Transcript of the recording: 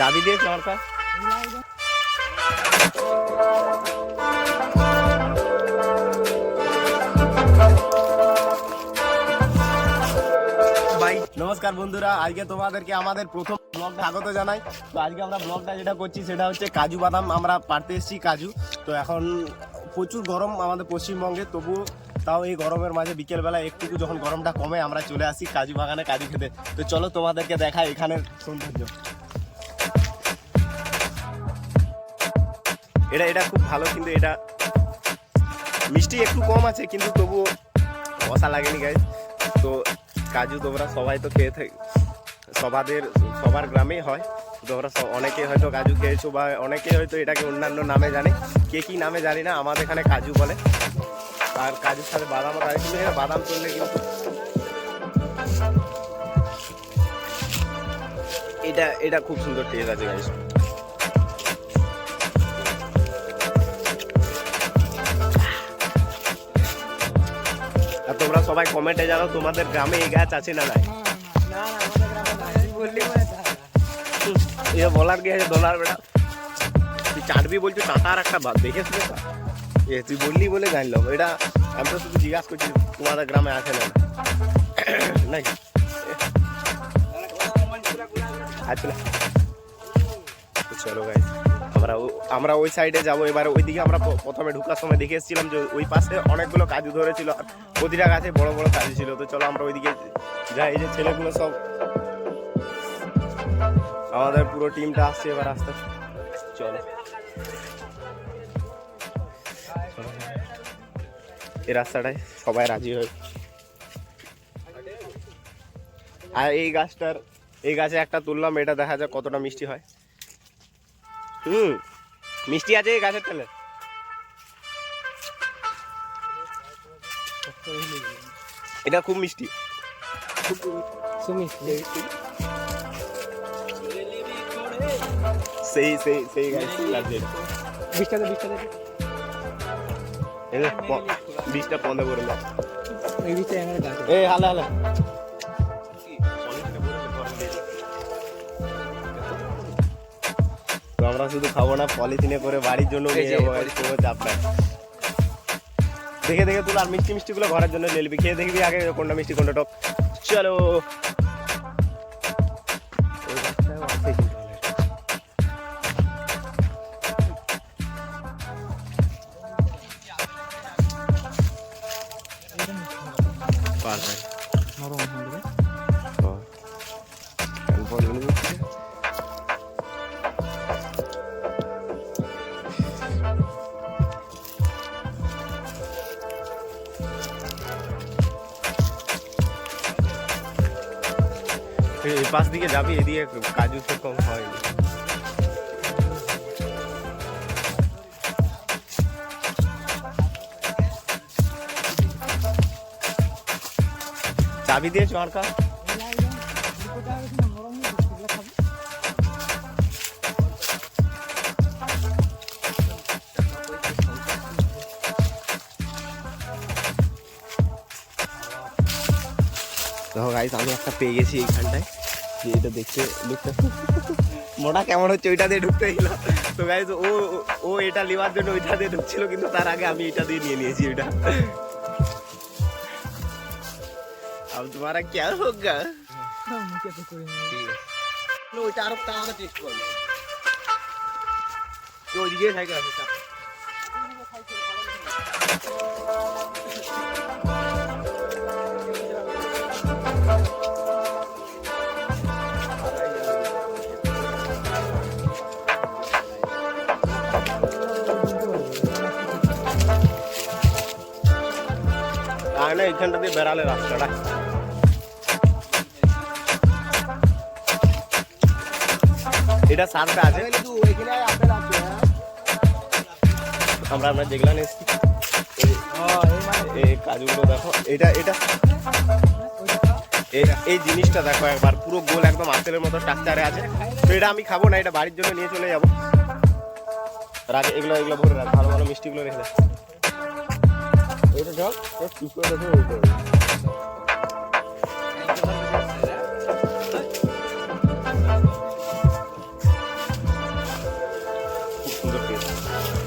চাবি দিয়ে সরকার নমস্কার বন্ধুরা, আজকে তোমাদেরকে আমাদের প্রথম ব্লগটা স্বাগত জানাই। তো আজকে আমরা ব্লগটা যেটা করছি সেটা হচ্ছে কাজু বাদাম আমরা পাড়তে এসেছি কাজু। তো এখন প্রচুর গরম আমাদের পশ্চিমবঙ্গে, তবু তাও এই গরমের মাঝে বিকেলবেলা একটু যখন গরমটা কমে আমরা চলে আসি কাজু বাগানে কাজু খেতে। তো চলো তোমাদেরকে দেখাই এখানের সৌন্দর্য। এটা খুব ভালো, কিন্তু এটা মিষ্টি একটু কম আছে, কিন্তু তবুও মশা লাগেনি গাইস। তো কাজু তোমরা সবাই তো খেয়ে থাকি, সবার গ্রামেই হয়। তোমরা অনেকে হয়তো কাজু খেয়েছো বা অনেকে হয়তো এটাকে অন্যান্য নামে জানে, কে কী নামে জানি না, আমাদের এখানে কাজু বলে। আর কাজুর সাথে বাদামও থাকে, কিন্তু এটা বাদাম তুললে কিন্তু এটা খুব সুন্দর টেস্ট আছে গাইস। আর তোমরা সবাই কমেন্টে জানাও তোমাদের গ্রামে এই গাছ আছে না নাই। বলার কি আছে ডলার বেটা, তুই চাটবি বলছো টাটার একটা বাদ দেখে শুনে তুই বললি বলে জানলাম। এটা আমি তো শুধু জিজ্ঞাসা করছি তোমাদের গ্রামে আছে না নাকি। চলো গাইস, আমরা ওই সাইডে যাবো এবার। ওইদিকে আমরা প্রথমে ঢুকার সময় দেখে এসেছিলাম যে ওই পাশে অনেকগুলো কাজু ধরেছিল, আর প্রতিটা গাছে বড় বড় কাজু ছিল। তো চলো আমরা ওইদিকে যাই। এই যে ছেলেগুলো সব আমাদের পুরো টিমটা আসছে এবার আসতে। চলো এই রাস্তাটায় সবাই রাজি হয়। আর এই গাছে একটা তুললাম, এটা দেখা যাক কতটা মিষ্টি হয়। মিষ্টি আছে এই গাছের তেলে। এটা খুব মিষ্টি, সেই গাছ বীজটা পন্দে করে দাও। হালা তো আমরা শুধু খাবো না, পলিথিনে করে বাড়ির জন্য নিয়ে যাবো। কোনো চাপ নাই, দেখে দেখে তুলো। আর মিষ্টি গুলো ঘরের জন্য নিয়ে নিবি, খেয়ে দেখবি আগে কোনটা মিষ্টি কোনটা টক। চলো এই পাশ দিকে যাবি, এদিকে কাজু তো কম হয়। চাবি দিয়ে চরকা দেখো গাইস, আমি একটা পেয়ে গেছি এইখানটায়। যে এটা দেখতে মোটা কেমন হচ্ছে, ওইটা দিয়ে ঢুকতে গেলাম। তো গাইস ও এটা নেওয়ার জন্য ওইটা দিয়ে ঢুকছিল, কিন্তু তার আগে আমি এটা দিয়ে নিয়ে নিয়েছি ওইটা। अब तुम्हारा क्या होगा? ওইটা আরো তাড়াতাড়ি টেস্ট করবে। তো ওইদিকে থাকে আছে চাপ। আর না এখানটা দিয়ে বেড়ালে রাস্তাটা এটা সারটা আছে। আমরা যেগুলা নিয়েছি এই কাজুগুলো দেখো, এই জিনিসটা দেখো একবার, পুরো গোল একদম আপেলের মতো স্ট্রাকচারে আছে। তো এটা আমি খাবো না, এটা বাড়ির জন্য নিয়ে চলে যাবো। রাখে এগুলো ভরে রাখ, ভালো ভালো মিষ্টিগুলো রেখে দেয়। এটা ধর টুকরো দেখো। সুন্দর টেস্ট।